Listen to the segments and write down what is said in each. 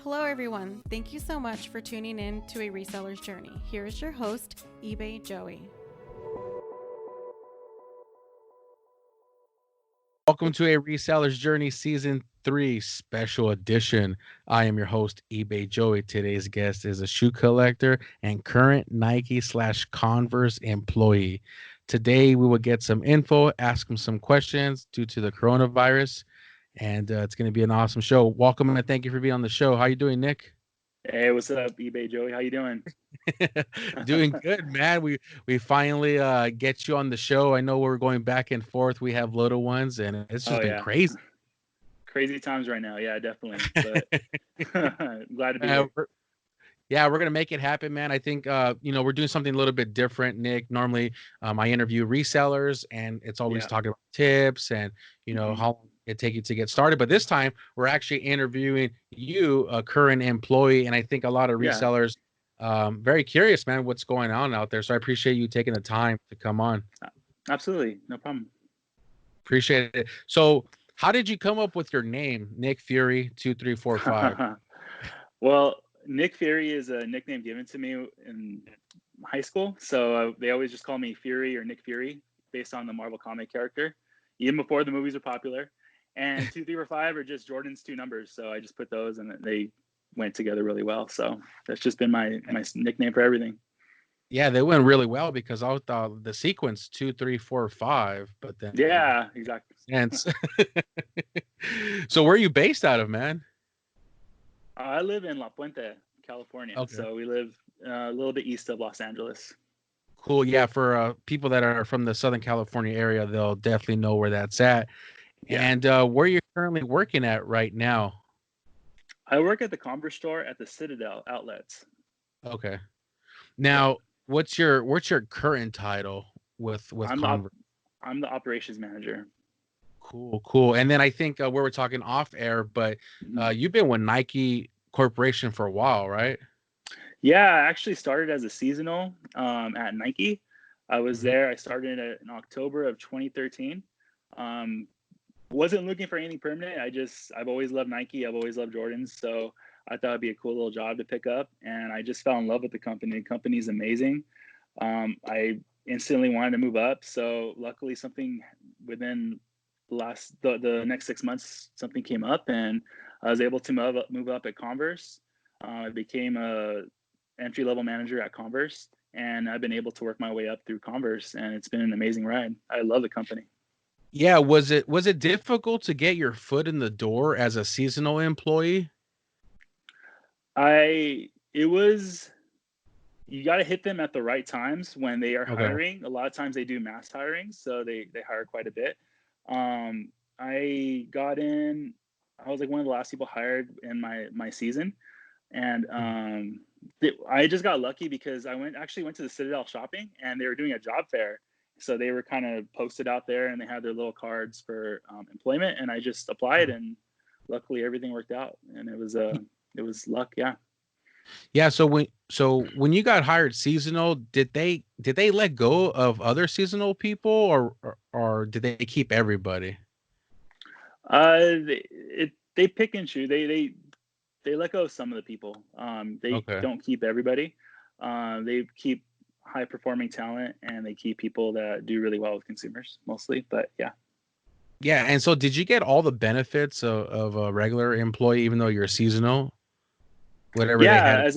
Hello, everyone. Thank you so much for tuning in to A Reseller's Journey. Here is your host, ebayjoey. Welcome to A Reseller's Journey Season 3 Special Edition. I am your host, ebayjoey. Today's guest is a shoe collector and current Nike/Converse employee. Today, we will get some info, ask him some questions due to the coronavirus, and it's going to be an awesome show. Welcome and thank you for being on the show. How you doing, Nick? Hey, what's up, eBay Joey? How you doing? Doing good, man. We finally get you on the show. I know we're going back and forth. We have little ones, and it's Oh just been yeah, crazy. crazy times right now. Yeah, definitely. But glad to be Uh, here. we're- yeah, we're gonna make it happen, man. I think we're doing something a little bit different, Nick. Normally, I interview resellers, and it's always Yeah. talking about tips and hmm how long it take you to get started. But this time, we're actually interviewing you, a current employee, and I think a lot of Yeah. resellers, very curious, man, what's going on out there. So I appreciate you taking the time to come on. Absolutely, no problem. Appreciate it. So, how did you come up with your name, Nick Fury 2345? Well, Nick Fury is a nickname given to me in high school, so they always just call me Fury or Nick Fury, based on the Marvel comic character, even before the movies were popular. And 2345 are just Jordan's two numbers, so I just put those, and they went together really well. So that's just been my nickname for everything. Yeah, they went really well because I thought the sequence 2, 3, 4, 5, but then Yeah, exactly. sense. So where are you based out of, man? I live in La Puente, California. Okay. So we live a little bit east of Los Angeles. Cool. Yeah, for people that are from the Southern California area, they'll definitely know where that's at. Yeah. And where you're currently working at right now. I work at the Converse store at the Citadel outlets. Okay. Yeah. Now, what's your current title with I'm the Converse? I'm the operations manager. Cool, cool. And then I think we were talking off air, but Mhm. you've been with Nike Corporation for a while, right? Yeah, I actually started as a seasonal at Nike. I was Mhm. there. I started in October of 2013. Um, wasn't looking for anything permanent. I've always loved Nike. I've always loved Jordans. So I thought it'd be a cool little job to pick up. And I just fell in love with the company. The company's amazing. I instantly wanted to move up. So luckily something within the next 6 months, something came up and I was able to move up at Converse. I became a entry level manager at Converse, and I've been able to work my way up through Converse, and it's been an amazing ride. I love the company. Yeah, was it difficult to get your foot in the door as a seasonal employee? I it was You got to hit them at the right times when they are Okay. hiring. A lot of times they do mass hiring, so they hire quite a bit. Um, I got in. I was like one of the last people hired in my season, and Mhm. I just got lucky because I went to the Citadel shopping, and they were doing a job fair, so they were kind of posted out there, and they had their little cards for employment, and I just applied, Mhm. and luckily everything worked out, and it was luck, yeah. Yeah, so when you got hired seasonal, did they let go of other seasonal people or did they keep everybody? They pick and choose. They let go of some of the people. They Okay. don't keep everybody. They keep high performing talent, and they keep people that do really well with consumers mostly. But yeah, Yeah, and so did you get all the benefits of a regular employee even though you're seasonal? Whatever they yeah. had.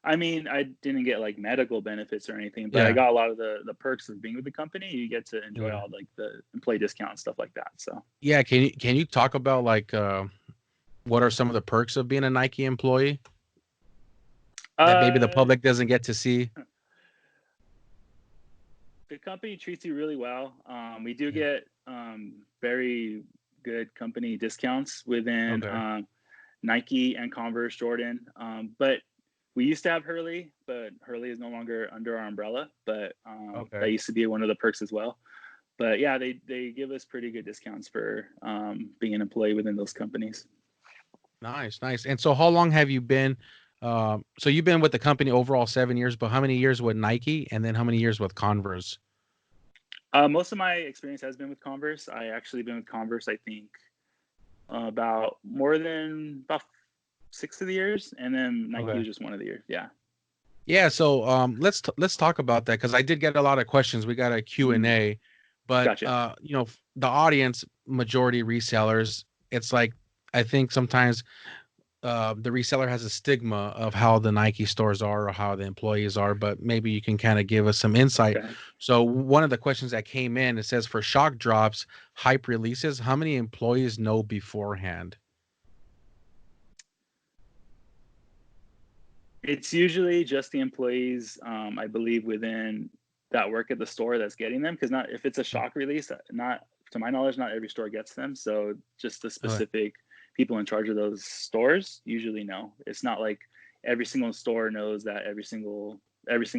I mean, I didn't get like medical benefits or anything, but I Yeah. got a lot of the perks of being with the company. You get to enjoy Okay. all like the employee discount and stuff like that. So. Yeah, can you talk about like what are some of the perks of being a Nike employee that maybe the Uh, public doesn't get to see? the company treats you really well. We do Yeah. get very good company discounts within Okay. Nike and Converse, Jordan. But we used to have Hurley, but Hurley is no longer under our umbrella. But Okay. that used to be one of the perks as well. But yeah, they give us pretty good discounts for being an employee within those companies. Nice, nice. And so how long have you been so you've been with the company overall 7 years, but how many years with Nike and then how many years with Converse? Most of my experience has been with Converse. I actually been with Converse, I think, about more than about 6 of the years, and then Nike Okay. was just one of the years. Yeah. Yeah, so let's talk about that because I did get a lot of questions. We got a Q&A, but Gotcha. the audience majority resellers, it's like I think sometimes the reseller has a stigma of how the Nike stores are or how the employees are, but maybe you can kind of give us some insight. Okay. So one of the questions that came in, it says for shock drops, hype releases, how many employees know beforehand? It's usually just the employees, I believe, within that work at the store that's getting them. Because not if it's a shock release, not to my knowledge, not every store gets them. So just the Okay. specific people in charge of those stores usually know. It's not like every single store knows that every single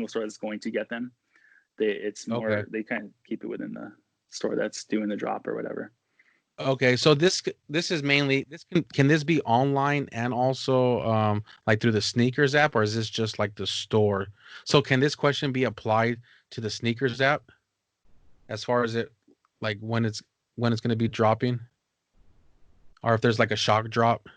store that's going to get them. It's Okay. more they kind of keep it within the store that's doing the drop or whatever. Okay, so this is mainly this can this be online and also like through the sneakers app, or is this just like the store? So can this question be applied to the sneakers app as far as it like when it's going to be dropping, or if there's like a shock drop?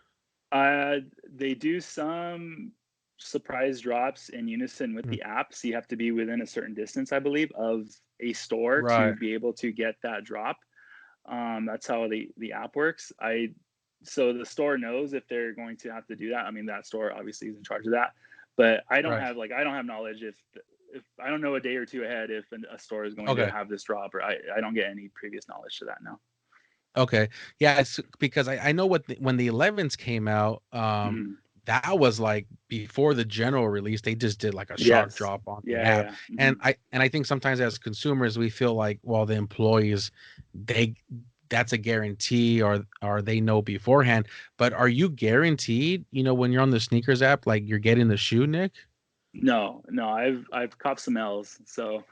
They do some surprise drops in unison with Mm. the app. So you have to be within a certain distance, I believe, of a store to Right. be able to get that drop. That's how the app works. So the store knows if they're going to have to do that. I mean, that store obviously is in charge of that, but I don't Right. have knowledge if I don't know a day or two ahead if a store is going to Okay. have this drop, or I don't get any previous knowledge to that now. Okay. Yeah, it's because I know when the 11s came out, Mhm. that was like before the general release, they just did like a shock Yes. drop on the Yeah. app. Yeah. And Mhm. I think sometimes as consumers we feel like, well, the employees, they that's a guarantee or they know beforehand. But are you guaranteed, when you're on the sneakers app, like you're getting the shoe, Nick? No, I've copped some L's, so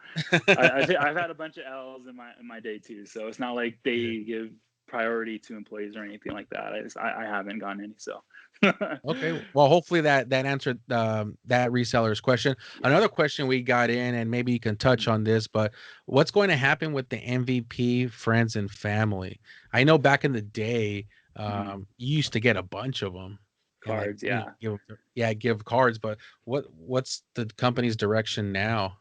I've had a bunch of L's in my day too. So it's not like Yeah. they give priority to employees or anything like that. I haven't gotten any. So Okay. Well, hopefully that answered that reseller's question. yeah. Another question we got in, and maybe you can touch on this, but what's going to happen with the MVP friends and family? I know back in the day, Mhm. you used to get a bunch of them, and like Cards, yeah. give cards. But what's the company's direction now?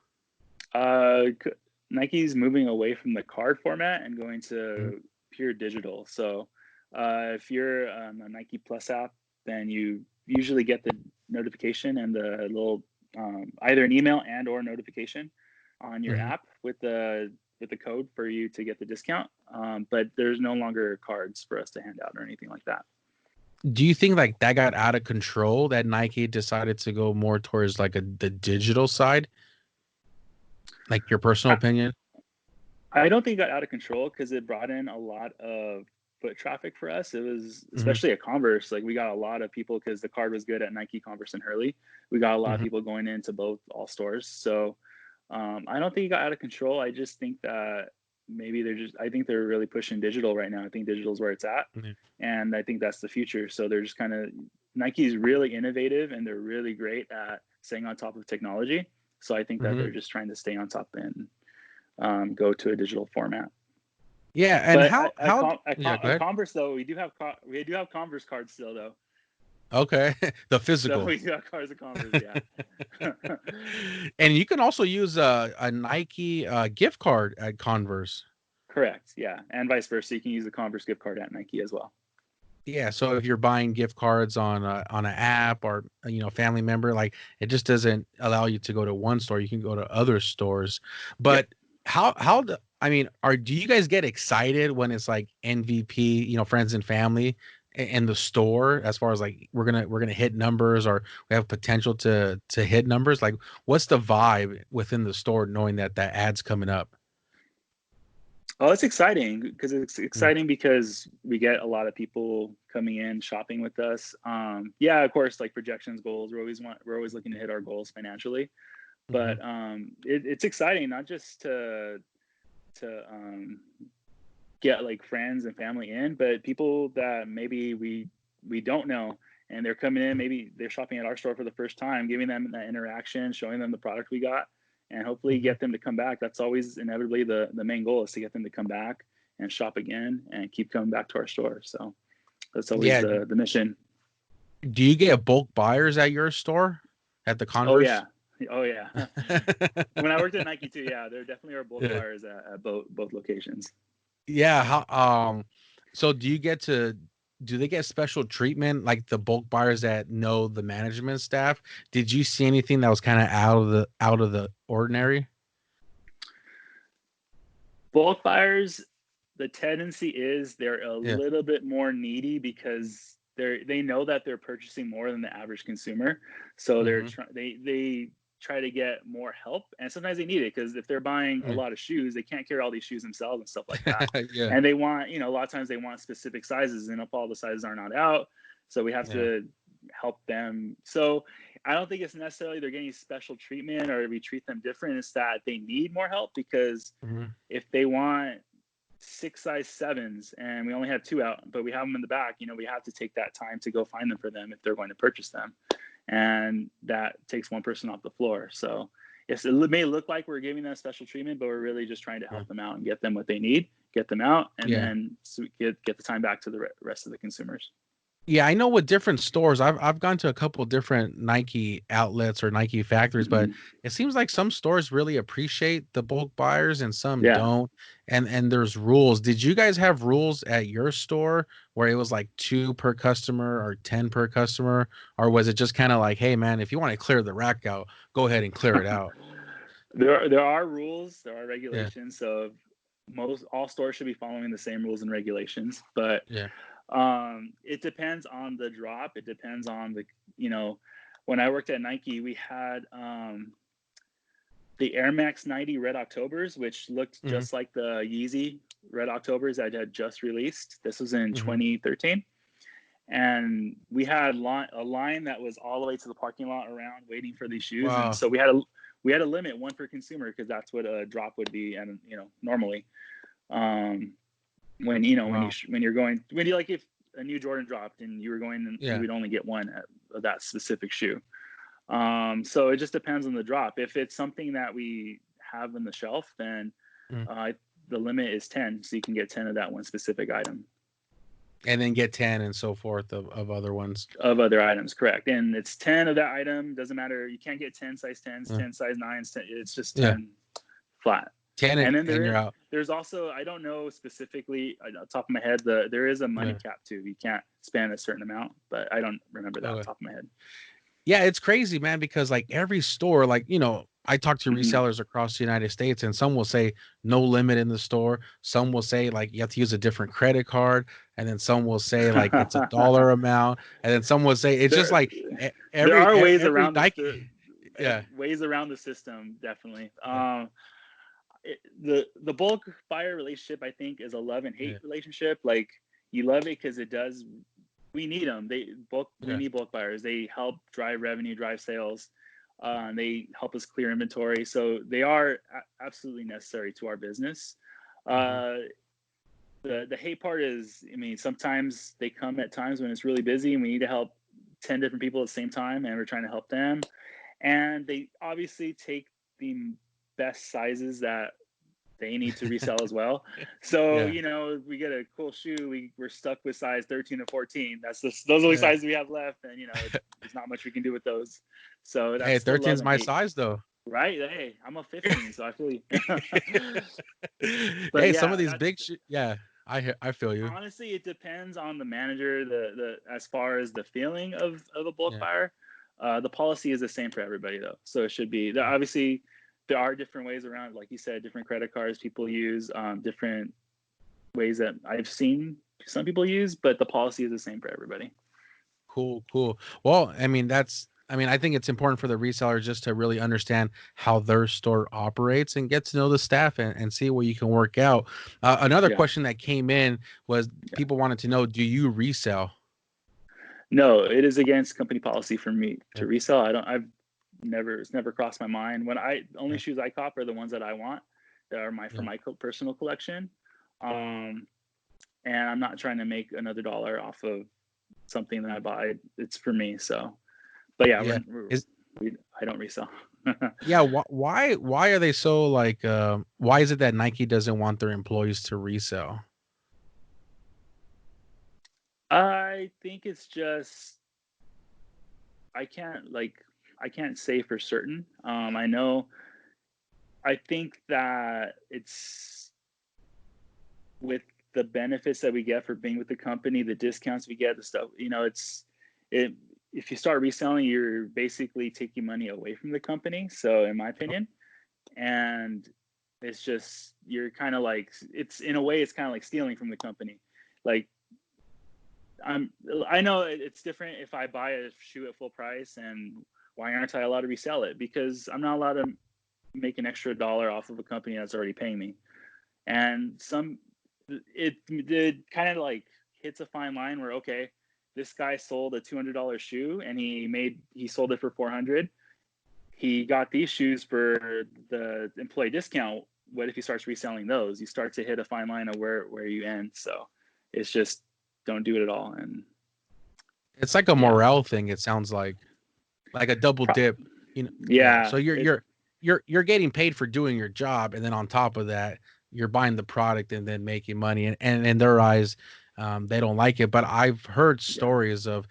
Nike's moving away from the card format and going Mhm. to pure digital. So if you're on a Nike Plus app, then you usually get the notification and the little either an email and or notification on your Mhm. app with the code for you to get the discount. But there's no longer cards for us to hand out or anything like that. Do you think like that got out of control that Nike decided to go more towards like the digital side? Like your personal opinion? I don't think it got out of control because it brought in a lot of foot traffic for us. It was Mhm. especially at Converse. Like we got a lot of people because the card was good at Nike, Converse, and Hurley. We got a lot of Mhm. people going into both all stores. So I don't think it got out of control. I just think that maybe I think they're really pushing digital right now. I think digital is where it's at. Yeah. And I think that's the future. So they're just kind of, Nike's really innovative and they're really great at staying on top of technology. So I think that Mhm. they're just trying to stay on top and go to a digital format. Yeah, and But how yeah, go at ahead. Converse though, we do have Converse cards still though. Okay. The So physical. we do have cards at Converse, yeah. And you can also use a Nike gift card at Converse. Correct, yeah, and vice versa. You can use the Converse gift card at Nike as well. Yeah, so if you're buying gift cards on an app or family member, like it just doesn't allow you to go to one store. You can go to other stores. Yep. But I mean, do you guys get excited when it's like MVP, friends and family in the store as far as like we're gonna hit numbers or we have potential to hit numbers? Like what's the vibe within the store knowing that ad's coming up? Oh, it's exciting because Mm, because we get a lot of people coming in shopping with us. Yeah, of course, like projections, goals. We're always looking to hit our goals financially, mhm, but it's exciting not just to get like friends and family in, but people that maybe we don't know and they're coming in, mm, maybe they're shopping at our store for the first time, giving them that interaction, showing them the product we got, and hopefully mhm. get them to come back. That's always inevitably the main goal is to get them to come back and shop again and keep coming back to our store. So that's always Yeah, the mission. Do you get bulk buyers at your store, at the Oh Converse? yeah, oh yeah. When I worked at Nike too, yeah, there definitely are bulk Yeah. buyers at both locations. Yeah. So do they get special treatment like the bulk buyers that know the management staff? Did you see anything that was kind of out of the ordinary? Bulk buyers, the tendency is they're a Yeah. little bit more needy because they know that they're purchasing more than the average consumer, so Mm-hmm. they try to get more help, and sometimes they need it because if they're buying a Yeah. lot of shoes, they can't carry all these shoes themselves and stuff like that, Yeah. and they want, a lot of times they want specific sizes, and if all the sizes are not out, so we have Yeah. to help them. So I don't think it's necessarily they're getting special treatment or we treat them different. It's that they need more help because Mm-hmm. if they want 6 size 7s and we only have two out, but we have them in the back, we have to take that time to go find them for them if they're going to purchase them. And that takes one person off the floor. So yes, it may look like we're giving them special treatment, but we're really just trying to help them out and get them what they need, get them out, and Yeah. then get the time back to the rest of the consumers. Yeah, I know with different stores, I've gone to a couple different Nike outlets or Nike factories, but Mm-hmm. it seems like some stores really appreciate the bulk buyers and some Yeah. don't. And there's rules. Did you guys have rules at your store where it was like 2 per customer or 10 per customer? Or was it just kind of like, hey man, if you want to clear the rack out, go ahead and clear it out? There are rules, there are Yeah, regulations. So most all stores should be following the same rules and regulations, but yeah. it depends on the drop. It depends on when I worked at Nike, we had the Air Max 90 Red Octobers, which looked Mm-hmm, just like the Yeezy Red Octobers that had just released. This was in mm-hmm. 2013. And we had a line that was all the way to the parking lot around waiting for these shoes. And Wow. so we had a limit, one per consumer, because that's what a drop would be. And, normally, when Wow. you like if a new Jordan dropped and you were going and you Yeah. would only get one of that specific shoe. So it just depends on the drop. If it's something that we have in the shelf, then Mm. the limit is 10, so you can get 10 of that one specific item. And then get 10 and so forth of other ones. Of other items, correct. And it's 10 of that item. Doesn't matter. You can't get 10 size 10s, Yeah. 10 size 9s. It's just Yeah. 10 flat. 10 And then and you're out. there's also, I don't know specifically on the top of my head, there is a money Yeah. cap too. You can't spend a certain amount, but I don't remember that off the top of my head. Yeah, it's crazy, man, because like every store, like, I talk to Mm-hmm. resellers across the United States and some will say no limit in the store. Some will say like you have to use a different credit card. And then some will say like it's a dollar amount. And then some will say it's just there, like there are ways every around Nike. Yeah. ways around the system, definitely. Yeah. The bulk buyer relationship, I think, is a love and hate Yeah. relationship. Like, you love it because we need them. We Yeah. need bulk buyers. They help drive revenue, drive sales. And they help us clear inventory. So they are absolutely necessary to our business. Mhm. The hate part is, I mean, sometimes they come at times when it's really busy and we need to help 10 different people at the same time and we're trying to help them. And they obviously take the best sizes that they need to resell as well. So, Yeah. we get a cool shoe, we're stuck with size 13 or 14. Those are the only Yeah. sizes we have left. And, there's not much we can do with those. So Hey, that's the 13 love is and my hate, size though. right? Hey, I'm a 15, so I feel you. But Hey, some of yeah, these yeah, I feel you. honestly, it depends on the manager, the as far as the feeling of a bulk Yeah. buyer. The policy is the same for everybody though, so it should be. Obviously, there are different ways around, like you said, different credit cards people use, different ways that I've seen some people use, but the policy is the same for everybody. Cool, cool. Well, I think it's important for the reseller just to really understand how their store operates and get to know the staff and see what you can work out. Another Yeah. question that came in was people wanted to know, do you resell? No, it is against company policy for me Yeah, to resell. It's never crossed my mind. Only yeah, shoes I cop are the ones that I want, that are for yeah. my personal collection. And I'm not trying to make another dollar off of something that I buy. It's for me. So, but yeah, Yeah. Is I don't resell. yeah, why are they so like why is it that Nike doesn't want their employees to resell? I think it's just I can't say for certain. I think that it's with the benefits that we get for being with the company, the discounts we get, the stuff, it if you start reselling, you're basically taking money away from the company. So in my opinion, and it's just, you're kind of like, it's in a way, it's kind of like stealing from the company. Like, I know it's different if I buy a shoe at full price, and why aren't I allowed to resell it? Because I'm not allowed to make an extra dollar off of a company that's already paying me. And it kind of like hits a fine line where, okay, this guy sold a $200 shoe and he sold it for 400. He got these shoes for the employee discount. What if he starts reselling those? You start to hit a fine line of where you end. So it's just, don't do it at all. And it's like a morale thing. It sounds like a double dip, Yeah. So you're getting paid for doing your job, and then on top of that, you're buying the product and then making money. And in their eyes, they don't like it. But I've heard stories of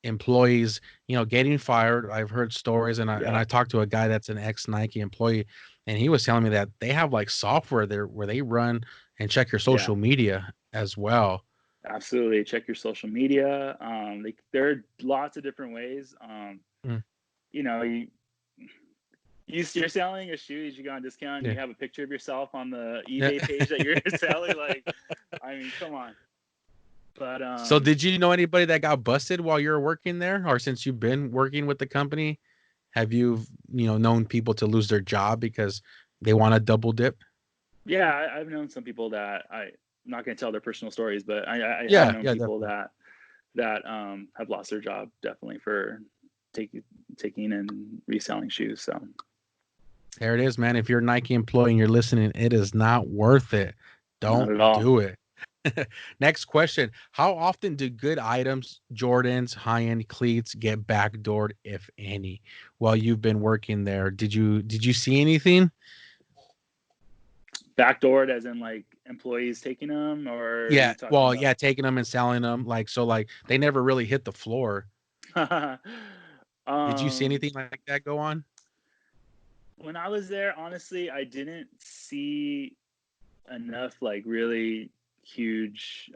employees, getting fired. I've heard stories, and I talked to a guy that's an ex Nike employee, and he was telling me that they have like software there where they run and check your social media as well. Absolutely. Check your social media. There are lots of different ways. You're selling a shoe, you go on discount, and you have a picture of yourself on the eBay page that you're selling. Like, I mean, come on. But so did you know anybody that got busted while you were working there, or since you've been working with the company, have you known people to lose their job because they want to double dip? Yeah, I've known some people that I'm not going to tell their personal stories, but I have known people definitely. that have lost their job, definitely, for taking and reselling shoes. So There it is, man. If you're a Nike employee and you're listening, it is not worth it. not Don't at all. do it. Next question. How often do good items, Jordans, high-end cleats, get backdoored, if any, while you've been working there? Did you see anything? Backdoored as in like employees taking them, or are Yeah. you talking Well, about? yeah, taking them and selling them. Like, so like they never really hit the floor. Did you see anything like that go on? When I was there, honestly, I didn't see enough like really huge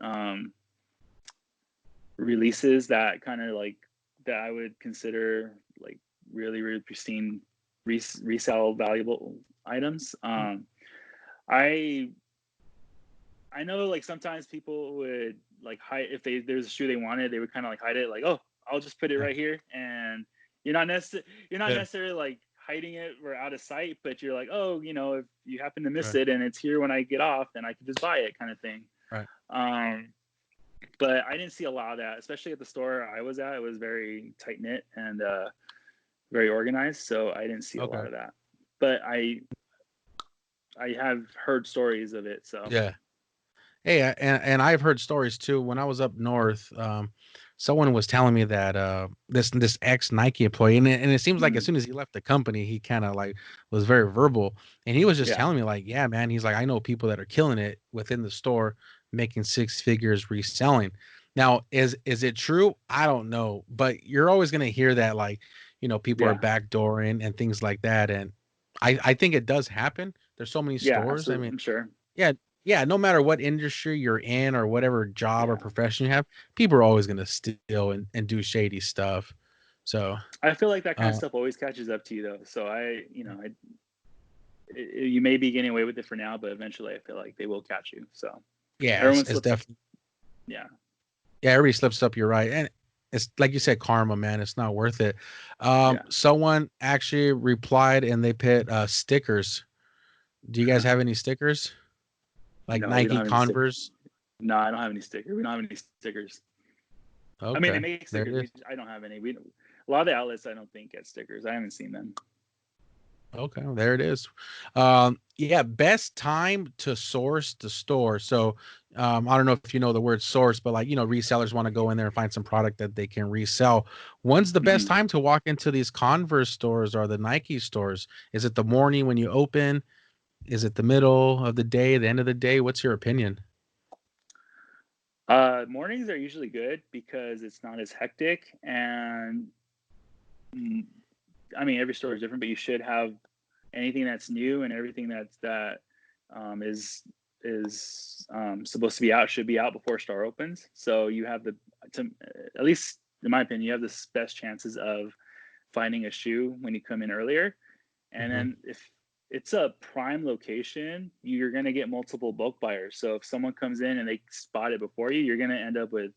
releases that kind of like that I would consider like really, really pristine resell valuable items. I know like sometimes people would like hide, if there's a shoe they wanted, they would kind of like hide it, like, oh, I'll just put it right here, and you're not necessarily like hiding it or out of sight, but you're like, oh, if you happen to miss it and it's here when I get off, then I can just buy it, kind of thing. Right. But I didn't see a lot of that, especially at the store I was at. It was very tight knit and very organized, so I didn't see a lot of that. But I have heard stories of it. So yeah. Hey, and I've heard stories too. When I was up north, someone was telling me that this ex Nike employee, and it seems like as soon as he left the company, he kind of like was very verbal, and he was just telling me like, yeah, man, he's like, I know people that are killing it within the store, making six figures reselling. Now, is it true? I don't know, but you're always gonna hear that like, people are backdooring and things like that, and I think it does happen. There's so many stores. I absolutely. mean, I'm sure. yeah, no matter what industry you're in or whatever job or profession you have, people are always going to steal and do shady stuff. So I feel like that kind of stuff always catches up to you, though. So you may be getting away with it for now, but eventually I feel like they will catch you. So yeah, everyone it's slips up. definitely, Yeah. everybody slips up. You're right. And it's like you said, karma, man, it's not worth it. Someone actually replied and they put stickers. Do you guys have any stickers? Like No, we don't Nike, have any stickers. Converse? No, I don't have any stickers. We don't have any stickers. Okay. I mean, they make There stickers. it is. I don't have any. A lot of the outlets I don't think get stickers. I haven't seen them. Okay, there it is. Yeah, best time to source the store. So, I don't know if you know the word source, but like, resellers want to go in there and find some product that they can resell. When's the best time to walk into these Converse stores or the Nike stores? Is it the morning when you open? Is it the middle of the day, the end of the day? What's your opinion? Mornings are usually good because it's not as hectic, and I mean, every store is different, but you should have anything that's new and everything is supposed to be out should be out before store opens. So you have at least in my opinion, you have the best chances of finding a shoe when you come in earlier. And then if it's a prime location, you're going to get multiple bulk buyers. So if someone comes in and they spot it before you, you're going to end up with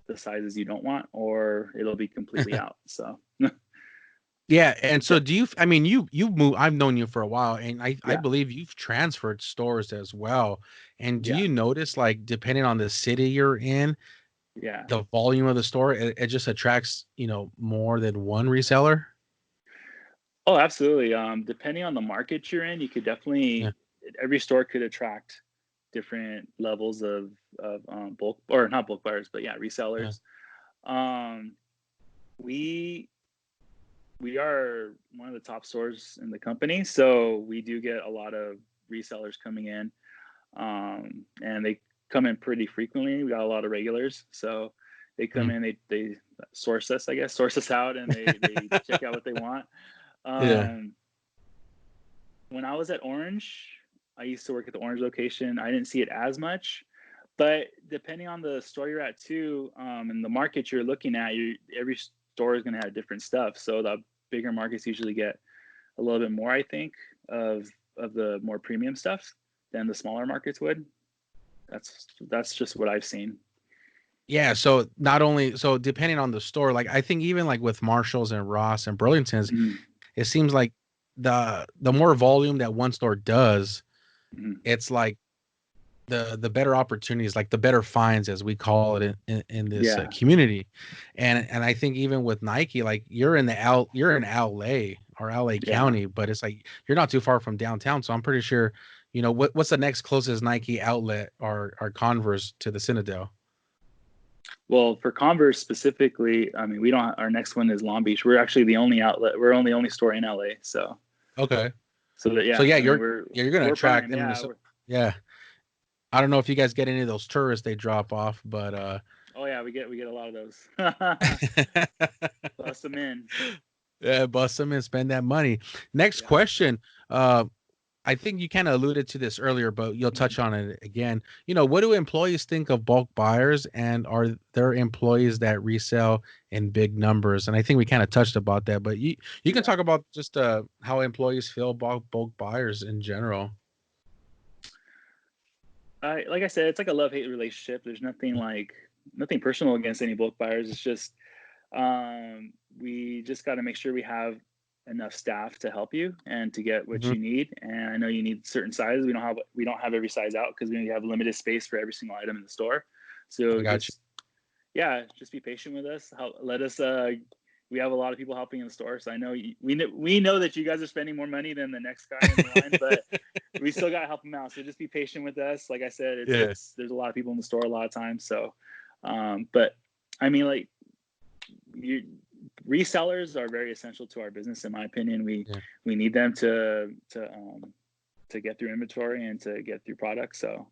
the sizes you don't want, or it'll be completely out. So Yeah, and so do you? I mean, you've moved. I've known you for a while, and I yeah, believe you've transferred stores as well. And do yeah, you notice, like, depending on the city you're in, yeah. the volume of the store, it just attracts, more than one reseller? Oh, absolutely. Depending on the market you're in, you could Yeah, definitely every store could attract different levels of bulk, or not bulk buyers, but yeah, yeah, resellers. Um, we we are one of the top stores in the company, so we do get a lot of resellers coming in, and they come in pretty frequently. We got a lot of regulars, so they come mm, in, they source us, I guess, source us out, and they check out what they want. yeah, Um, when I was at Orange, I used to work at the Orange location. I didn't see it as much, but depending on the store you're at too, and the market you're looking at, every store is going to have different stuff. So the bigger markets usually get a little bit more, I think, of the more premium stuff than the smaller markets would. That's just what I've seen. yeah. So not only so depending on the store, like I think even like with Marshalls and Ross and Burlington's, Mhm, it seems like the more volume that one store does, mhm. it's like the better opportunities, like the better finds, as we call it in this Yeah, community. And I think even with Nike, like you're in LA or LA yeah. County, but it's like you're not too far from downtown. So I'm pretty sure, what's the next closest Nike outlet or Converse to the Citadel? Well, for Converse specifically, I mean, we don't. Our next one is Long Beach. We're actually the only outlet. We're only store in LA. Okay. So that, So yeah. yeah, I mean, you're gonna we're attract prime. them. Yeah. Yeah. I don't know if you guys get any of those tourists they drop off, but Oh yeah, we get a lot of those. Bust them in. yeah, bust them and spend that money. Next Yeah. question. I think you kind of alluded to this earlier, but you'll Mhm. touch on it again. What do employees think of bulk buyers, and are there employees that resell in big numbers? And I think we kind of touched about that, but you can Yeah. talk about just how employees feel about bulk buyers in general. Like I said, it's like a love-hate relationship. There's nothing personal against any bulk buyers. It's just we just got to make sure we have enough staff to help you and to get what Mhm. you need. And I know you need certain sizes. We don't have every size out because we have limited space for every single item in the store. I So got you. just be patient with us. Let us. We have a lot of people helping in the store, so I know we know that you guys are spending more money than the next guy in the line, but we still got to help them out. So just be patient with us. Like I said, Yeah. it's there's a lot of people in the store a lot of times. So, but I mean, like you resellers are very essential to our business, in my opinion. Yeah. We need them to get through inventory and to get through products. So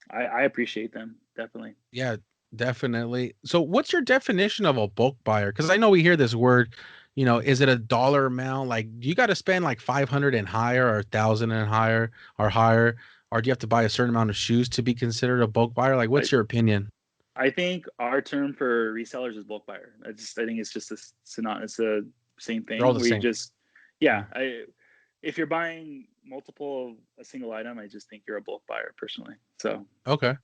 I appreciate them definitely. Yeah, definitely. So what's your definition of a bulk buyer? Because I know we hear this word, is it a dollar amount? Like, do you got to spend like 500 and higher, or 1,000 and higher, or do you have to buy a certain amount of shoes to be considered a bulk buyer? Like, I, what's your opinion? I think our term for resellers is bulk buyer. I think it's just it's a same They're all thing. the We same. just Yeah. yeah. If you're buying multiple of a single item, I just think you're a bulk buyer personally. So Okay.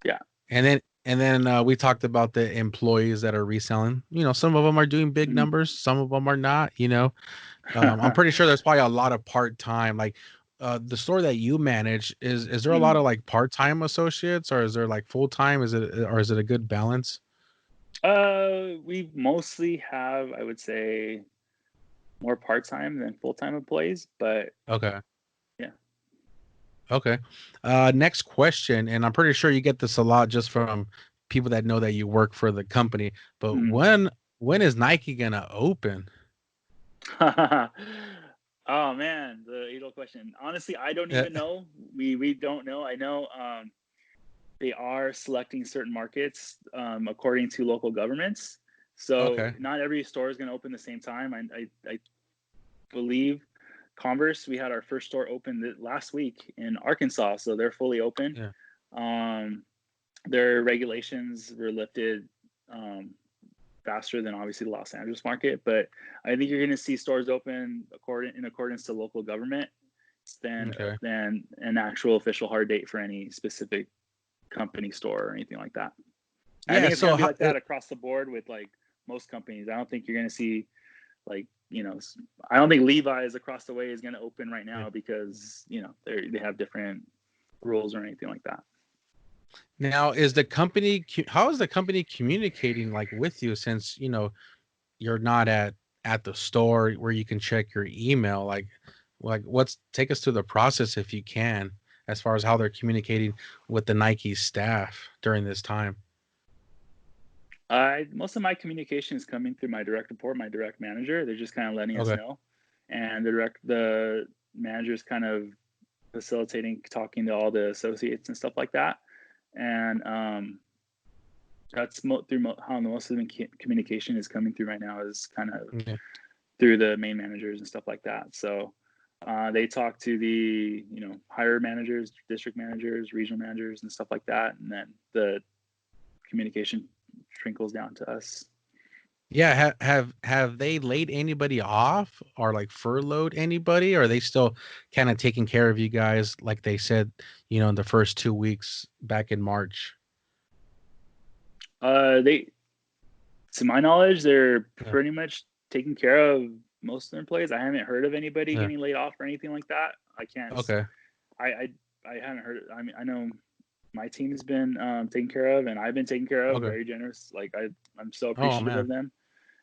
yeah. And then we talked about the employees that are reselling. Some of them are doing big Mhm. numbers, some of them are not. I'm pretty sure there's probably a lot of part-time, like the store that you manage, is there a lot Mhm. of like part-time associates, or is there like full-time? Is it a good balance? We mostly have, I would say, more part-time than full-time employees, but Okay. yeah. Okay. Next question, and I'm pretty sure you get this a lot just from people that know that you work for the company, but Mm. when is Nike gonna open? Oh man, the age question. Honestly, I don't Yeah. even know. We don't know. I know they are selecting certain markets according to local governments. So Okay. not every store is going to open the same time. I believe Converse, we had our first store open last week in Arkansas, so they're fully open. Yeah. Their regulations were lifted faster than obviously the Los Angeles market, but I think you're going to see stores open in accordance to local government than an actual official hard date for any specific company store or anything like that. Yeah, I think it's going to be like that across the board with like most companies. I don't think you're going to see like, you know, I don't think Levi's across the way is going to open right now because, you know, they have different rules or anything like that. Now, how is the company communicating like with you, since, you know, you're not at the store where you can check your email? Like take us through the process if you can, as far as how they're communicating with the Nike staff during this time. Most of my communication is coming through my direct report, my direct manager. They're just kind of letting us know, and the manager is kind of facilitating, talking to all the associates and stuff like that. And that's how most of the communication is coming through right now, is kind of through the main managers and stuff like that. So they talk to the, you know, higher managers, district managers, regional managers, and stuff like that, and then the communication trickles down to us. Yeah, have they laid anybody off or like furloughed anybody, or are they still kind of taking care of you guys like they said, you know, in the first 2 weeks back in March? To my knowledge, they're pretty much taking care of most of their employees. I haven't heard of anybody getting laid off or anything like that. I can't. I haven't heard. I mean, I know my team has been taken care of, and I've been taken care of. Very generous. Like I'm so appreciative of them.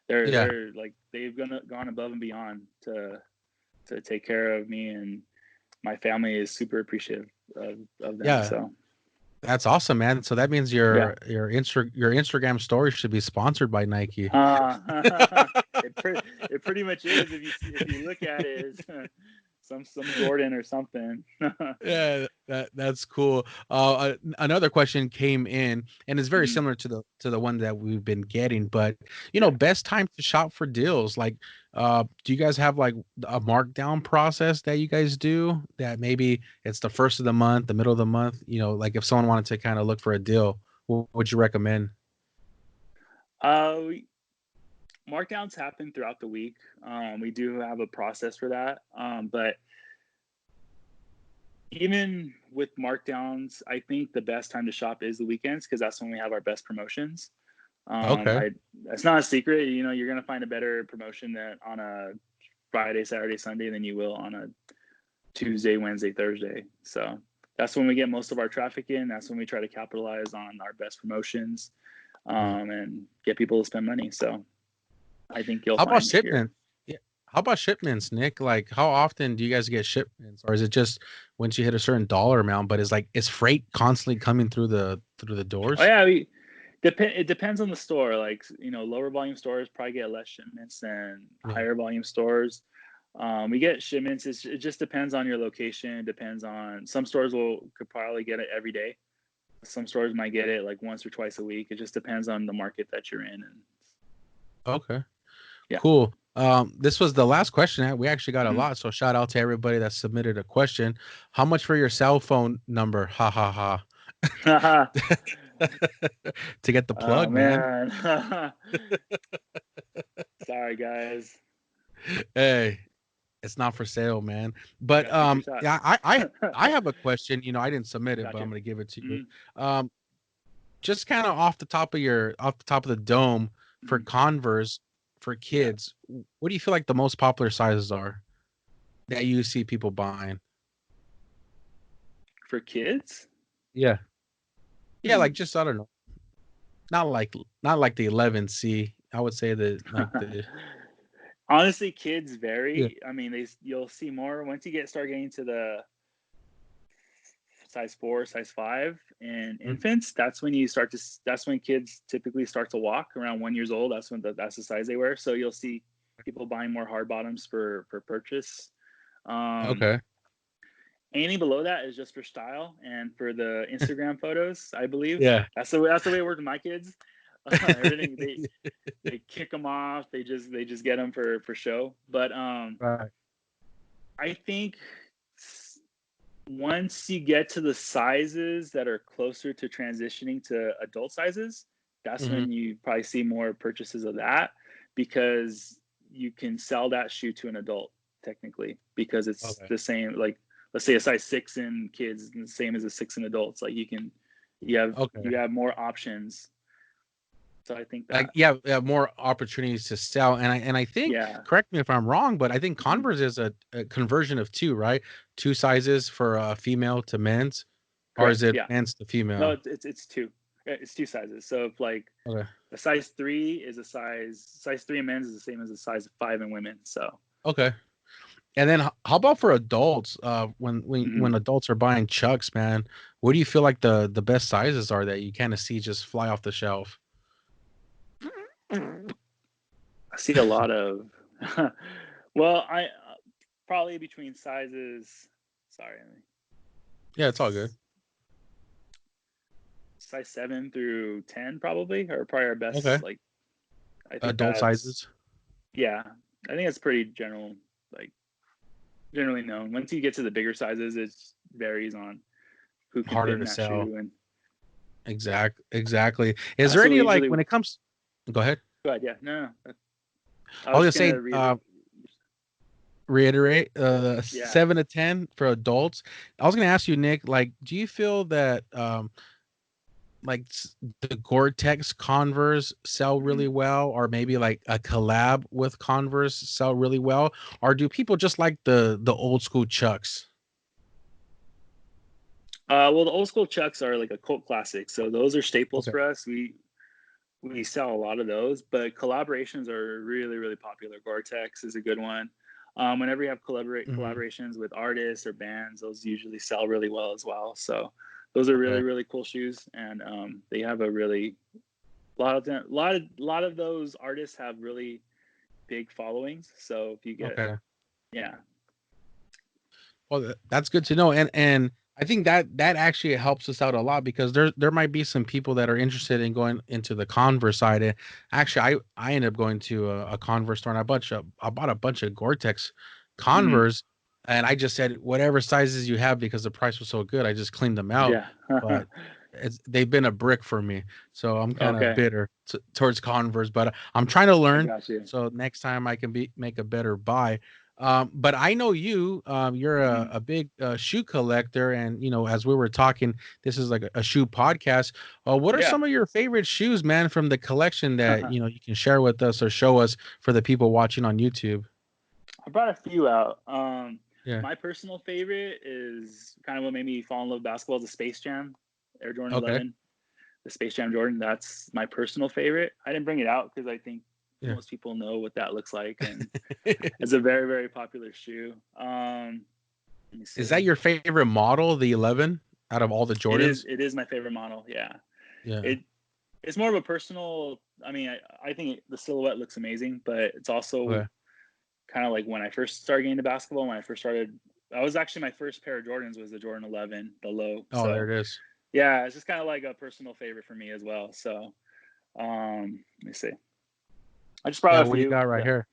They're like, they've gone above and beyond to take care of me, and my family is super appreciative of them. Yeah. So that's awesome, man. So that means your Instagram story should be sponsored by Nike. It pretty much is. If you look at it, some Jordan or something. Yeah, that's cool. Another question came in, and it's very similar to the one that we've been getting, but you know, best time to shop for deals. Like, do you guys have like a markdown process that you guys do, that maybe it's the first of the month, the middle of the month? You know, like if someone wanted to kind of look for a deal, what would you recommend? Markdowns happen throughout the week. We do have a process for that, but even with markdowns, I think the best time to shop is the weekends, because that's when we have our best promotions. It's not a secret. You know, you're going to find a better promotion on a Friday, Saturday, Sunday than you will on a Tuesday, Wednesday, Thursday. So that's when we get most of our traffic in. That's when we try to capitalize on our best promotions and get people to spend money. So I think you'll find shipment? How about shipments, Nick? Like, how often do you guys get shipments, or is it just once you hit a certain dollar amount? But is freight constantly coming through the doors? Oh yeah, it depends on the store. Like, you know, lower volume stores probably get less shipments than higher volume stores. We get shipments. It just depends on your location. It depends on, some stores could probably get it every day. Some stores might get it like once or twice a week. It just depends on the market that you're in. Okay. Yeah. Cool. This was the last question. We actually got a lot, so shout out to everybody that submitted a question. How much for your cell phone number? Ha ha ha. To get the plug, man. Sorry, guys. Hey, it's not for sale, man. But yeah, I have a question. You know, I didn't submit it, but I'm gonna give it to you. Just kind of off the top of the dome, for Converse for Kids, what do you feel like the most popular sizes are that you see people buying for kids? Yeah, like, just, I don't know, not like the 11C. I would say the honestly, kids vary. I mean, you'll see more once you start getting to the size 4, size 5 and infants. That's when kids typically start to walk around 1 year old. That's the size they wear. So you'll see people buying more hard bottoms for purchase. Anything below that is just for style and for the Instagram photos, I believe. That's the way it worked with my kids. Everything they kick them off. They just get them for show. But Right. I think once you get to the sizes that are closer to transitioning to adult sizes, that's Mhm. when you probably see more purchases of that, because you can sell that shoe to an adult technically, because it's Okay. the same. Like, let's say a size 6 in kids is the same as a 6 in adults. Like, you Okay. have more options. So I think Like, that, yeah, more opportunities to sell, and I think, yeah. correct me if I'm wrong, but I think Mhm. Converse is a conversion of two, right? Two sizes for female to men's, or is Correct. it Yeah. men's to No, female? it's two. It's two sizes. So if, like, Okay. a size 3 is size 3 in men's is the same as a size 5 in women. So, Okay. And then how about for adults? mhm. When adults are buying Chucks, man, what do you feel like the best sizes are that you kind of see just fly off the shelf? I see a lot of, well, I probably between sizes, sorry, Yeah, it's all good. size 7 through 10 probably, or probably our Okay. best. Like, I think Adult that's, sizes. yeah, I think that's pretty general, like, generally known. Once you get to the bigger sizes, it varies on who can fit Harder in to that sell. shoe. And Exactly. Is that's there what any, we like, usually when it comes, go ahead. go ahead. Yeah, no. I I was was just gonna gonna say, read it. reiterate, Yeah. 7 to 10 for adults. I was gonna ask you, Nick, like, do you feel that like the Gore-Tex Converse sell really Mhm. well, or maybe like a collab with Converse sell really well, or do people just like the old school Chucks? Well, the old school Chucks are like a cult classic, so those are staples Okay. for us. We sell a lot of those, but collaborations are really, really popular. Gore-Tex is a good one. Whenever you have Hmm. collaborations with artists or bands, those usually sell really well as well. So those are really, Okay. really cool shoes, and they have a really lot of those artists have really big followings. So if you get, Okay. yeah. Well, that's good to know, and I think that actually helps us out a lot, because there might be some people that are interested in going into the Converse side. And actually, I ended up going to a Converse store, and I bought a bunch of Gore-Tex Mhm. Converse, and I just said whatever sizes you have, because the price was so good. I just cleaned them out, Yeah. but they've been a brick for me, so I'm kind of Okay, bitter towards Converse. But I'm trying to I learn, got you. so next time I can make a better buy. But I know you, you're Mhm. a big shoe collector. And, as we were talking, this is like a shoe podcast. What are Yeah. some of your favorite shoes, man, from the collection that, you can share with us or show us for the people watching on YouTube? I brought a few out. Yeah. My personal favorite is kind of what made me fall in love with basketball, is the Space Jam Air Jordan Okay. 11, the Space Jam Jordan. That's my personal favorite. I didn't bring it out because I think Yeah. most people know what that looks like, and it's a very, very popular shoe. Let me Is that see. your favorite model, the 11, out of all the It is. Jordans? It is my favorite model. Yeah. Yeah. It it's more of a personal. I mean, I think the silhouette looks amazing, but it's also Okay. kind of like when I first started getting into basketball. When I first started, I was actually, my first pair of Jordans was the Jordan 11, the low. Oh, there So it is. yeah, it's just kind of like a personal favorite for me as well. So let me see. I just Yeah. brought a What do you few. got right here?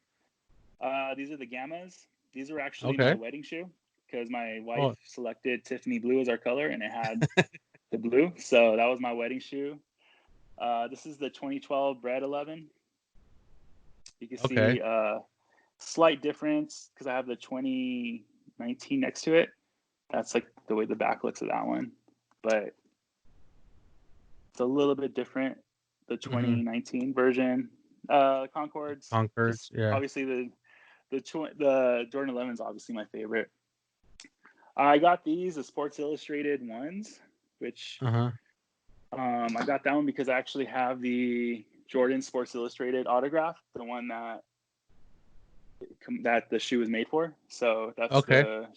These are the Gammas. These were actually my Okay. wedding shoe because my wife Oh, selected Tiffany blue as our color, and it had the blue, so that was my wedding shoe. This is the 2012 Bread 11. You can okay. see slight difference because I have the 2019 next to it. That's like the way the back looks of that one, but it's a little bit different. The Mm-hmm. 2019 version, Concords, Concords. just Yeah. obviously the Jordan 11 is obviously my favorite. I got these, the Sports Illustrated ones, which Uh-huh. I got that one because I actually have the Jordan Sports Illustrated autograph, the one that the shoe is made for. So Okay.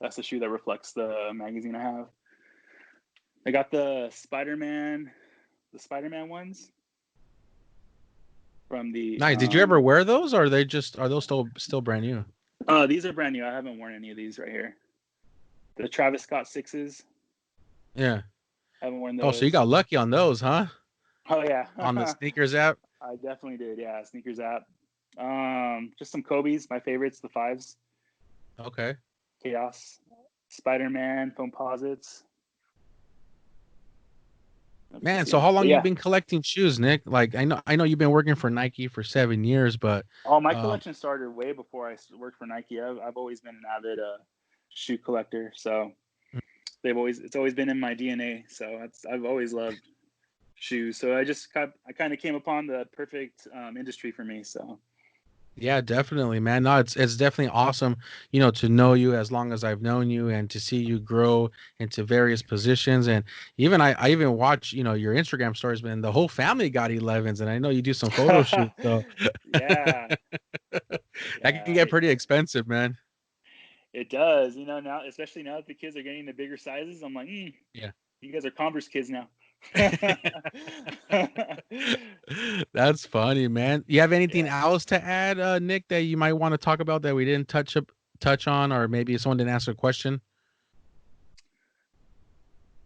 that's the shoe that reflects the magazine I have. I got the Spider-Man ones from the Nice. Did you ever wear those, or are those still brand new? these are brand new. I haven't worn any of these right here. The Travis Scott sixes. Yeah. I haven't worn Oh, so you those. got lucky on those, huh? Oh yeah. on the sneakers app? I definitely did. Yeah, sneakers app. Just some Kobe's, my favorites, the fives. Okay. Chaos, Spider-Man, Foamposites. Let's Man, just so see. how But long you yeah, been collecting shoes, Nick? Like I know you've been working for Nike for 7 years, but oh, my um, collection started way before I worked for Nike. I've always been an avid shoe collector, so it's always been in my DNA. So I've always loved shoes. So I kind of came upon the perfect industry for me. So yeah, definitely, man. No, it's definitely awesome, to know you as long as I've known you and to see you grow into various positions. And even I even watch, your Instagram stories, man. The whole family got 11s, and I know you do some photo shoots, so yeah, that can yeah, get pretty expensive, man. it does. Now, especially now that the kids are getting the bigger sizes, I'm like, Yeah. you guys are Converse kids now. That's funny, man. You have anything Yeah. else to add, Nick, that you might want to talk about that we didn't touch on, or maybe someone didn't ask a question?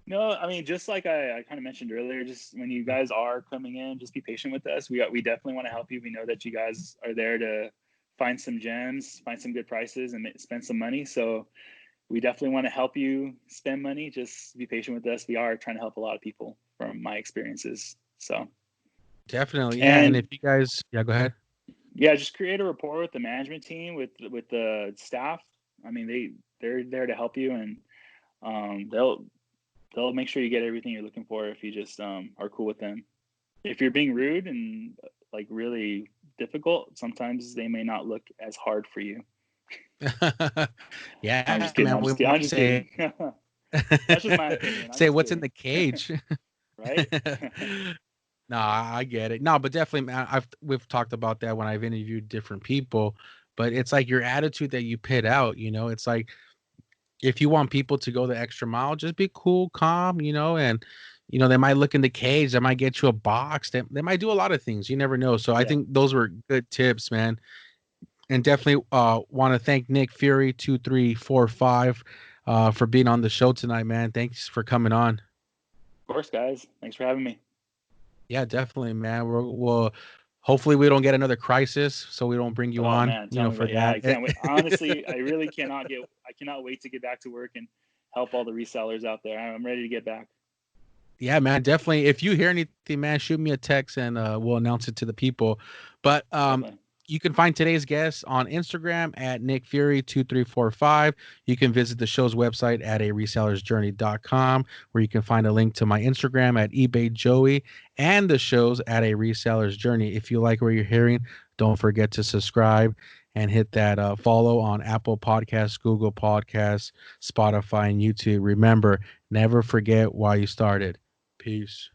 No, I mean, just like I kind of mentioned earlier, just when you guys are coming in, just be patient with us. We definitely want to help you. We know that you guys are there to find some gems, find some good prices, and spend some money. So we definitely want to help you spend money. Just be patient with us. We are trying to help a lot of people from my experiences. So, Definitely, yeah. And if and you guys, yeah, go ahead. yeah, just create a rapport with the management team, with the staff. I mean, they're there to help you, and they'll make sure you get everything you're looking for if you just are cool with them. If you're being rude and like really difficult, sometimes they may not look as hard for you. I'm Yeah, just kidding. man. We I'm might just say, kidding. That's just my opinion. I'm say just what's in kidding. the cage. Right? No, I get it. No, but definitely, man. We've talked about that when I've interviewed different people. But it's like your attitude that you put out. It's like if you want people to go the extra mile, just be cool, calm, and they might look in the cage, they might get you a box, they might do a lot of things. You never know. So I Yeah. think those were good tips, man. And definitely want to thank NickFury2345 for being on the show tonight, man. Thanks for coming on. Of course, guys. Thanks for having me. Yeah, definitely, man. We'll hopefully we don't get another crisis, so we don't bring you Oh on, man, tell me for about it. Yeah, that. I can't wait. Honestly, I cannot wait to get back to work and help all the resellers out there. I'm ready to get back. Yeah, man, definitely. If you hear anything, man, shoot me a text and we'll announce it to the people. But Definitely. you can find today's guest on Instagram at NickFury2345. You can visit the show's website at aresellersjourney.com, where you can find a link to my Instagram at ebayjoey and the shows at A Reseller's Journey. If you like what you're hearing, don't forget to subscribe and hit that follow on Apple Podcasts, Google Podcasts, Spotify, and YouTube. Remember, never forget why you started. Peace.